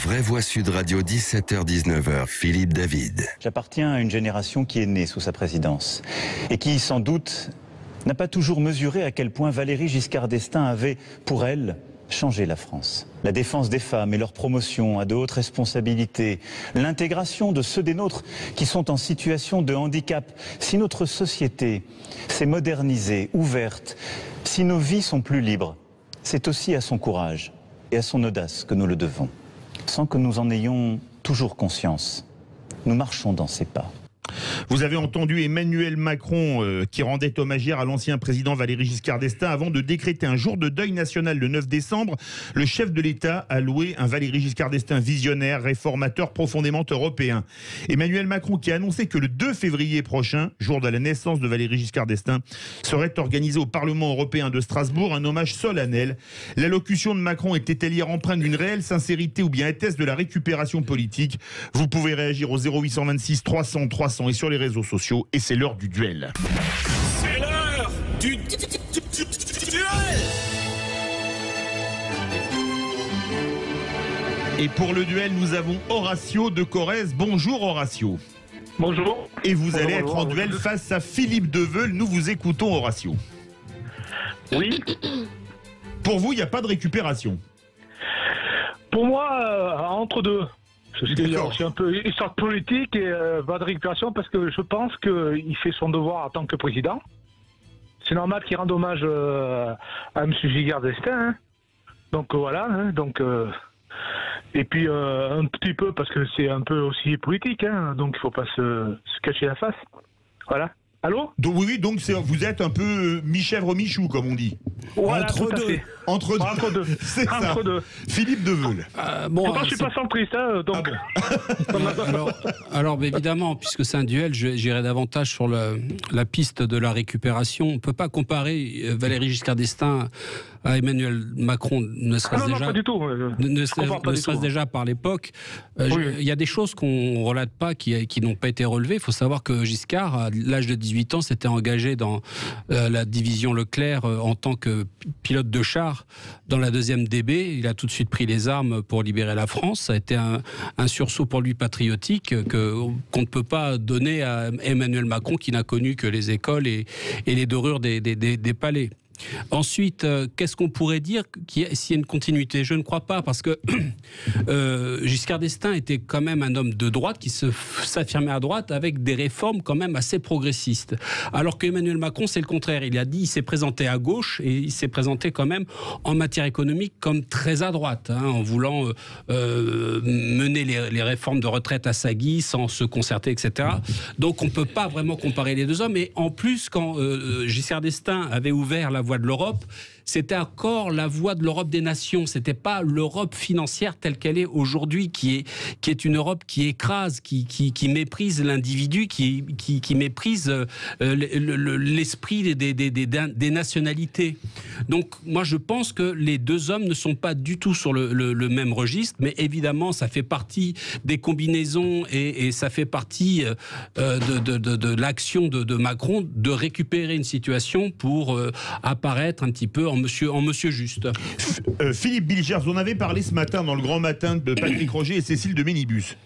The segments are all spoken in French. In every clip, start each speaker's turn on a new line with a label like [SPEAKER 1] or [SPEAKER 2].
[SPEAKER 1] Vraie Voix Sud Radio, 17h-19h, Philippe David.
[SPEAKER 2] J'appartiens à une génération qui est née sous sa présidence et qui, sans doute, n'a pas toujours mesuré à quel point Valéry Giscard d'Estaing avait, pour elle, changé la France. La défense des femmes et leur promotion à de hautes responsabilités, l'intégration de ceux des nôtres qui sont en situation de handicap. Si notre société s'est modernisée, ouverte, si nos vies sont plus libres, c'est aussi à son courage et à son audace que nous le devons. Sans que nous en ayons toujours conscience, nous marchons dans ses pas.
[SPEAKER 3] Vous avez entendu Emmanuel Macron qui rendait hommage hier à l'ancien président Valéry Giscard d'Estaing avant de décréter un jour de deuil national le 9 décembre. Le chef de l'État a loué un Valéry Giscard d'Estaing visionnaire, réformateur, profondément européen. Emmanuel Macron qui a annoncé que le 2 février prochain, jour de la naissance de Valéry Giscard d'Estaing, serait organisé au Parlement européen de Strasbourg un hommage solennel. L'allocution de Macron était-elle hier empreinte d'une réelle sincérité ou bien était-ce de la récupération politique? Vous pouvez réagir au 0826 300 300 et sur les réseaux sociaux, et c'est l'heure du duel.
[SPEAKER 4] C'est l'heure du duel.
[SPEAKER 3] Et pour le duel, nous avons Horacio de Corrèze. Bonjour Horacio.
[SPEAKER 5] Bonjour.
[SPEAKER 3] Et vous allez être en duel face à Philippe Deveul. Nous vous écoutons Horacio.
[SPEAKER 5] Oui.
[SPEAKER 3] Pour vous, il n'y a pas de récupération?
[SPEAKER 5] Pour moi, entre deux. C'est un peu histoire politique et pas de récupération parce que je pense qu'il fait son devoir en tant que président. C'est normal qu'il rende hommage à M. Giscard d'Estaing. Hein. Donc voilà. Hein, donc, et puis un petit peu parce que c'est un peu aussi politique. Hein, donc il ne faut pas se cacher la face. Voilà. Allô?
[SPEAKER 3] Donc, oui, donc vous êtes un peu mi-chèvre, mi-chou, comme on dit.
[SPEAKER 5] Voilà, entre deux.
[SPEAKER 3] Entre deux. C'est ça.
[SPEAKER 5] Entre deux.
[SPEAKER 3] Philippe Deveul.
[SPEAKER 5] Pourtant, je suis pas centriste, hein, donc.
[SPEAKER 3] Ah bon.
[SPEAKER 6] alors, évidemment, puisque c'est un duel, j'irai davantage sur la piste de la récupération. On ne peut pas comparer Valéry Giscard d'Estaing à Emmanuel Macron, ne serait-ce déjà par l'époque. Il y a des choses qu'on ne relate pas, qui n'ont pas été relevées. Il faut savoir que Giscard, à l'âge de 18 ans, s'était engagé dans la division Leclerc en tant que pilote de char dans la 2e DB. Il a tout de suite pris les armes pour libérer la France. Ça a été un sursaut pour lui patriotique qu'on ne peut pas donner à Emmanuel Macron, qui n'a connu que les écoles et les dorures des palais. Ensuite, qu'est-ce qu'on pourrait dire s'il y a une continuité? Je ne crois pas, parce que Giscard d'Estaing était quand même un homme de droite qui s'affirmait à droite avec des réformes quand même assez progressistes. Alors qu'Emmanuel Macron, c'est le contraire. Il s'est présenté à gauche et il s'est présenté quand même en matière économique comme très à droite, hein, en voulant mener les réformes de retraite à sa guise sans se concerter, etc. Donc on ne peut pas vraiment comparer les deux hommes. Et en plus, quand Giscard d'Estaing avait ouvert la voie de l'Europe, c'était encore la voie de l'Europe des nations. C'était pas l'Europe financière telle qu'elle est aujourd'hui, qui est une Europe qui écrase, qui méprise l'individu, qui méprise l'esprit des nationalités. Donc moi je pense que les deux hommes ne sont pas du tout sur le même registre, mais évidemment ça fait partie des combinaisons et ça fait partie de l'action de Macron de récupérer une situation pour apparaître un petit peu en monsieur juste.
[SPEAKER 3] Philippe Bilgers, on avait parlé ce matin dans le grand matin de Patrick Roger et Cécile de Ménibus.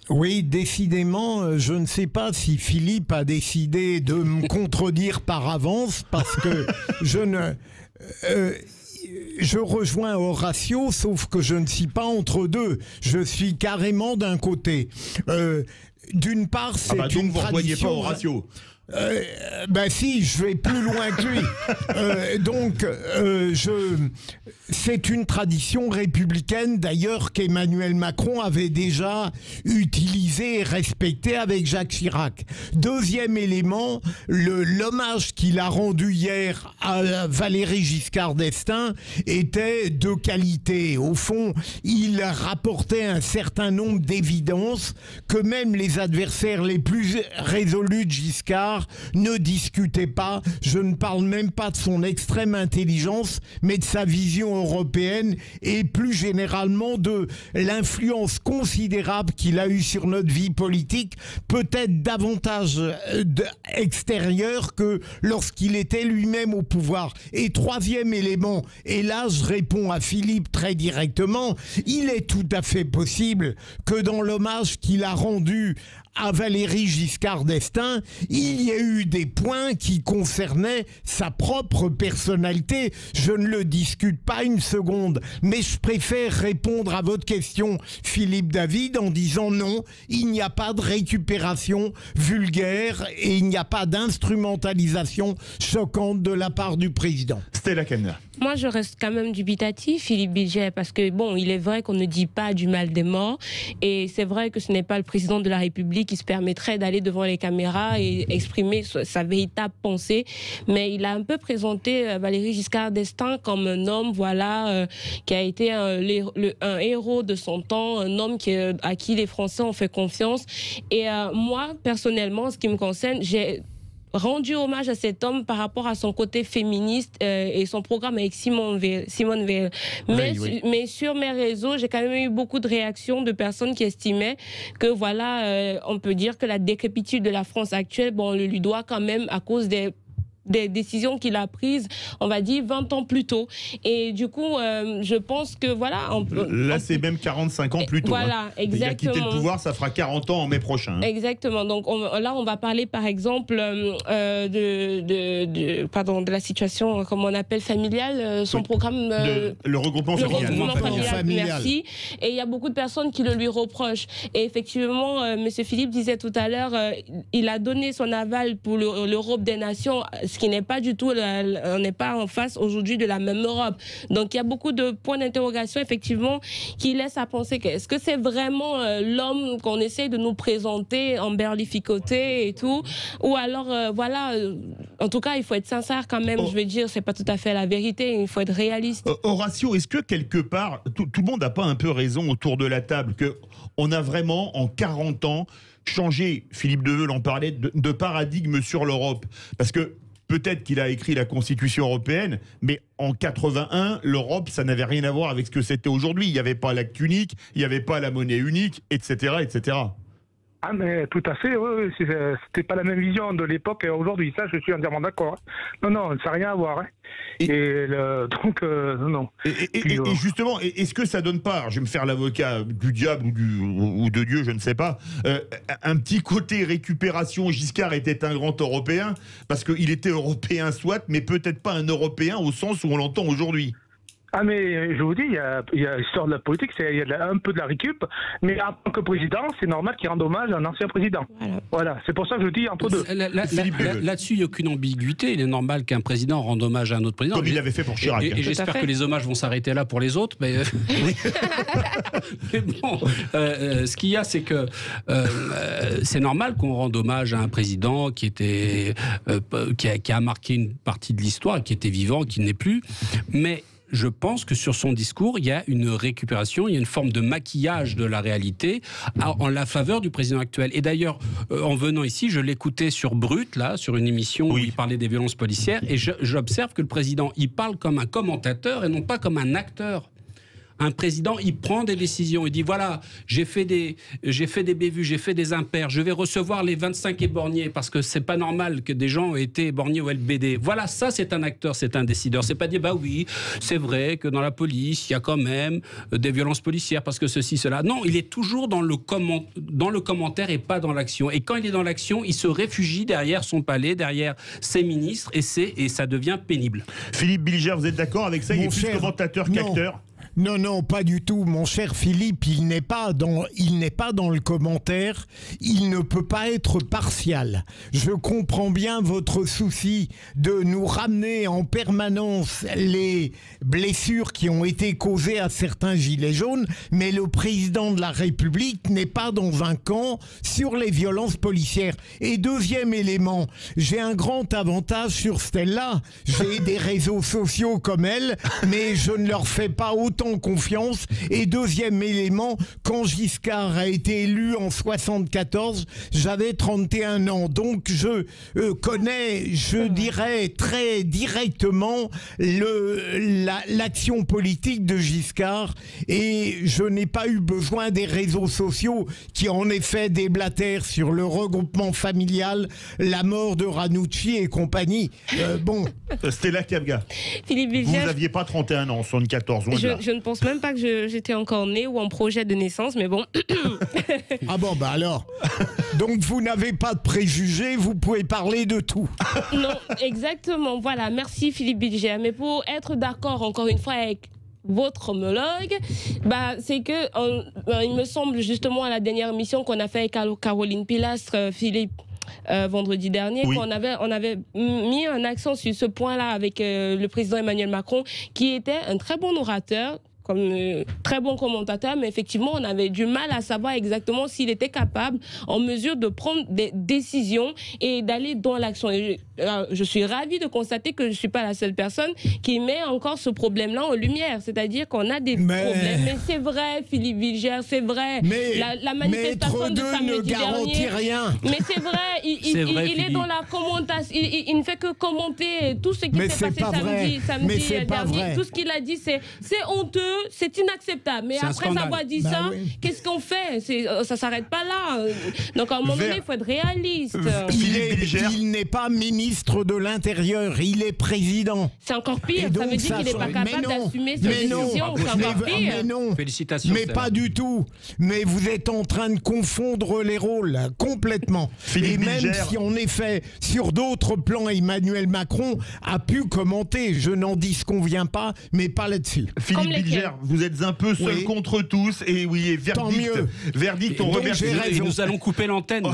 [SPEAKER 7] Oui, décidément, je ne sais pas si Philippe a décidé de me contredire par avance, parce que je rejoins Horacio, sauf que je ne suis pas entre deux. Je suis carrément d'un côté. D'une part, c'est
[SPEAKER 3] donc
[SPEAKER 7] une
[SPEAKER 3] vous ne rejoignez pas Horacio.
[SPEAKER 7] Ben si, je vais plus loin que lui. C'est une tradition républicaine, d'ailleurs, qu'Emmanuel Macron avait déjà utilisée et respectée avec Jacques Chirac. Deuxième élément, l'hommage qu'il a rendu hier à Valéry Giscard d'Estaing était de qualité. Au fond, il rapportait un certain nombre d'évidences que même les adversaires les plus résolus de Giscard Giscard, ne discutez pas, je ne parle même pas de son extrême intelligence, mais de sa vision européenne et plus généralement de l'influence considérable qu'il a eue sur notre vie politique, peut-être davantage extérieure que lorsqu'il était lui-même au pouvoir. Et troisième élément, et là je réponds à Philippe très directement, il est tout à fait possible que dans l'hommage qu'il a rendu à Valéry Giscard d'Estaing, il y a eu des points qui concernaient sa propre personnalité. Je ne le discute pas une seconde, mais je préfère répondre à votre question, Philippe David, en disant non, il n'y a pas de récupération vulgaire et il n'y a pas d'instrumentalisation choquante de la part du président.
[SPEAKER 3] Stella Kenner.
[SPEAKER 8] Moi, je reste quand même dubitatif, Philippe Bilger, parce que, bon, il est vrai qu'on ne dit pas du mal des morts, et c'est vrai que ce n'est pas le président de la République qui se permettrait d'aller devant les caméras et exprimer sa véritable pensée, mais il a un peu présenté Valéry Giscard d'Estaing comme un homme, voilà, qui a été un héros de son temps, un homme à qui les Français ont fait confiance, et moi, personnellement, en ce qui me concerne, j'ai rendu hommage à cet homme par rapport à son côté féministe et son programme avec Simone Veil. Mais sur mes réseaux, j'ai quand même eu beaucoup de réactions de personnes qui estimaient que voilà, on peut dire que la décrépitude de la France actuelle, bon, on le lui doit quand même à cause des décisions qu'il a prises, on va dire, 20 ans plus tôt. Et du coup, je pense que, voilà...
[SPEAKER 3] Là, c'est même 45 ans plus tôt.
[SPEAKER 8] Voilà, exactement.
[SPEAKER 3] Il a quitté le pouvoir, ça fera 40 ans en mai prochain. Hein.
[SPEAKER 8] Exactement. Donc là, on va parler, par exemple, de la situation, comme on appelle, familiale, son programme...
[SPEAKER 3] le regroupement familial.
[SPEAKER 8] Le regroupement familial, merci. Et il y a beaucoup de personnes qui le lui reprochent. Et effectivement, M. Philippe disait tout à l'heure, il a donné son aval pour l'Europe des nations, ce qui n'est pas du tout, on n'est pas en face aujourd'hui de la même Europe. Donc il y a beaucoup de points d'interrogation effectivement qui laissent à penser que est-ce que c'est vraiment l'homme qu'on essaie de nous présenter en berlificoté et tout, ou alors voilà, en tout cas il faut être sincère quand même, je veux dire, c'est pas tout à fait la vérité, il faut être réaliste.
[SPEAKER 3] Horatio, est-ce que quelque part, tout le monde n'a pas un peu raison autour de la table, que on a vraiment en 40 ans changé, Philippe Deveul en parlait, de paradigme sur l'Europe, parce que peut-être qu'il a écrit la Constitution européenne, mais en 81, l'Europe, ça n'avait rien à voir avec ce que c'était aujourd'hui. Il n'y avait pas l'acte unique, il n'y avait pas la monnaie unique, etc., etc.
[SPEAKER 5] Ah mais tout à fait, oui, c'était pas la même vision de l'époque et aujourd'hui, ça je suis entièrement d'accord. Non, ça n'a rien à voir. Hein. Donc, non.
[SPEAKER 3] Et justement, est-ce que ça donne pas, alors je vais me faire l'avocat du diable ou de Dieu, je ne sais pas, un petit côté récupération, Giscard était un grand Européen, parce qu'il était européen soit, mais peut-être pas un Européen au sens où on l'entend aujourd'hui.
[SPEAKER 5] Ah mais je vous dis, il y a l'histoire de la politique, il y a un peu de la récup, mais en tant que président, c'est normal qu'il rende hommage à un ancien président. Voilà, c'est pour ça que je dis entre deux.
[SPEAKER 6] Là-dessus, il n'y a aucune ambiguïté. Il est normal qu'un président rende hommage à un autre président.
[SPEAKER 3] Comme il l'avait fait pour Chirac.
[SPEAKER 6] Et j'espère que les hommages vont s'arrêter là pour les autres. Mais, mais bon, ce qu'il y a, c'est que c'est normal qu'on rende hommage à un président qui a marqué une partie de l'histoire, qui était vivant, qui n'est plus. Mais je pense que sur son discours, il y a une récupération, il y a une forme de maquillage de la réalité en la faveur du président actuel. Et d'ailleurs, en venant ici, je l'écoutais sur Brut, là, sur une émission où il parlait des violences policières, et j'observe que le président, il parle comme un commentateur et non pas comme un acteur. Un président, il prend des décisions, il dit voilà, j'ai fait des bévues, j'ai fait des impairs, je vais recevoir les 25 éborgnés parce que c'est pas normal que des gens aient été éborgnés au LBD. Voilà, ça c'est un acteur, c'est un décideur. C'est pas dire bah oui, c'est vrai que dans la police, il y a quand même des violences policières parce que ceci, cela. Non, il est toujours dans le commentaire et pas dans l'action. Et quand il est dans l'action, il se réfugie derrière son palais, derrière ses ministres et ça devient pénible.
[SPEAKER 3] Philippe Bilger, vous êtes d'accord avec ça? Il est plus commentateur qu'acteur?
[SPEAKER 7] Non, pas du tout. Mon cher Philippe, il n'est pas dans le commentaire. Il ne peut pas être partial. Je comprends bien votre souci de nous ramener en permanence les blessures qui ont été causées à certains gilets jaunes, mais le président de la République n'est pas dans un camp sur les violences policières. Et deuxième élément, j'ai un grand avantage sur Stella. J'ai des réseaux sociaux comme elle, mais je ne leur fais pas autant en confiance. Et deuxième élément, quand Giscard a été élu en 74, j'avais 31 ans. Donc je connais, je dirais très directement l'action politique de Giscard, et je n'ai pas eu besoin des réseaux sociaux qui en effet déblatèrent sur le regroupement familial, la mort de Ranucci et compagnie. Bon.
[SPEAKER 3] Stella Kabga.
[SPEAKER 8] Philippe Bilger,
[SPEAKER 3] vous n'aviez pas 31 ans en 74, loin de là.
[SPEAKER 8] je ne pense même pas que j'étais encore née ou en projet de naissance, mais bon.
[SPEAKER 7] Ah bon, bah alors. Donc vous n'avez pas de préjugés, vous pouvez parler de tout.
[SPEAKER 8] Non, exactement. Voilà, merci Philippe Bilger. Mais pour être d'accord encore une fois avec votre homologue, c'est que il me semble justement à la dernière émission qu'on a fait avec Caroline Pilastre, Philippe, vendredi dernier, oui, on avait mis un accent sur ce point-là avec le président Emmanuel Macron, qui était un très bon orateur, comme très bon commentateur, mais effectivement, on avait du mal à savoir exactement s'il était capable, en mesure de prendre des décisions et d'aller dans l'action. Je suis ravie de constater que je ne suis pas la seule personne qui met encore ce problème-là en lumière. C'est-à-dire qu'on a des problèmes. Mais c'est vrai, Philippe Bilger, c'est vrai.
[SPEAKER 7] Mais
[SPEAKER 8] la manifestation de samedi dernier.
[SPEAKER 7] Rien.
[SPEAKER 8] Mais c'est vrai, il est dans la commentation. Il ne fait que commenter tout ce qui s'est passé samedi dernier. Tout ce qu'il a dit, c'est honteux. C'est inacceptable. Mais après avoir dit ça, oui, qu'est-ce qu'on fait? Ça s'arrête pas là. Donc à un moment donné, il faut être réaliste.
[SPEAKER 7] Il n'est pas ministre de l'Intérieur, il est président.
[SPEAKER 8] C'est encore pire. Ça veut dire qu'il n'est pas capable d'assumer ses décisions. C'est encore pire.
[SPEAKER 7] Mais non.
[SPEAKER 6] Félicitations.
[SPEAKER 7] Mais pas du tout. Mais vous êtes en train de confondre les rôles complètement. Et même si en effet, sur d'autres plans, Emmanuel Macron a pu commenter. Je n'en disconviens pas, mais pas là-dessus.
[SPEAKER 3] Philippe Bilger, vous êtes un peu seul contre tous, et oui, et verdict, on remercie.
[SPEAKER 6] Et nous allons couper l'antenne.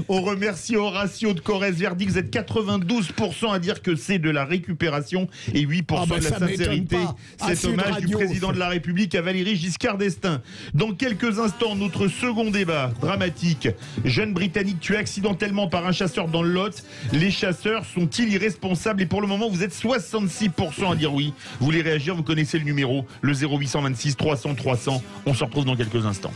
[SPEAKER 3] on remercie Horacio de Corrèze. Verdict, vous êtes 92% à dire que c'est de la récupération et 8% de la sincérité. Cet hommage du président de la République à Valéry Giscard d'Estaing. Dans quelques instants, notre second débat dramatique. Jeune Britannique tué accidentellement par un chasseur dans le Lot. Les chasseurs sont-ils irresponsables? Et pour le moment, vous êtes 66% à dire oui. Vous voulez réagir, vous connaissez le numéro, le 0826 300 300. On se retrouve dans quelques instants.